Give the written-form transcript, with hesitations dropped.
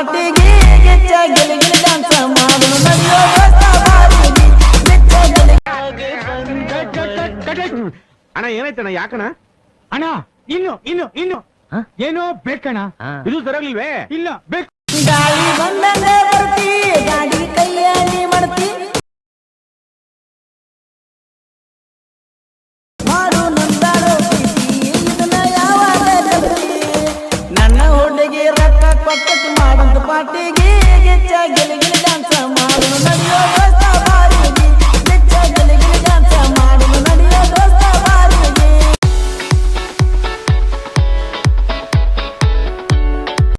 ಪಾಟಿಗೆ ಗಿಚ್ಚ ಗಿಲಿ ಗಿಲಿ dance ಮಾಡೋಣ ನಡೆಯೋ ದೋಸ್ತ ಬಾರಿಗೆ ಗಿಚ್ಚ ಗಿಲಿ ಅಣ್ಣ ಏನಾಯ್ತಣ್ಣ ಯಾಕಣ ಅಣ್ಣ ಇನ್ನು ಏನೋ ಬೇಕಣ್ಣ ಇದು ಸರಿಯಾಗಿಲ್ವೇ ಇಲ್ಲ ಬೇಕು ಗಾಳಿ ಬಂದಂಗ ಬರ್ತಿ ಗಾಡಿ ಕೈಯಲ್ಲಿ ಮಾಡ್ತಿ ಮಾಡು ನಂದಾರೋ ಪ್ರೀತಿ ಇದನ್ನ ಯಾವಾಗ ಕಲ್ತಿ ನನ್ನ ಹುಡುಗಿ ರೊಕ್ಕ ಕೊಟ್ಟತಿ ಮಾಡಂತ ಪಾಟಿಗೆ ಗಿಚ್ಚ ಗಿಲಿ ಗಿಲಿ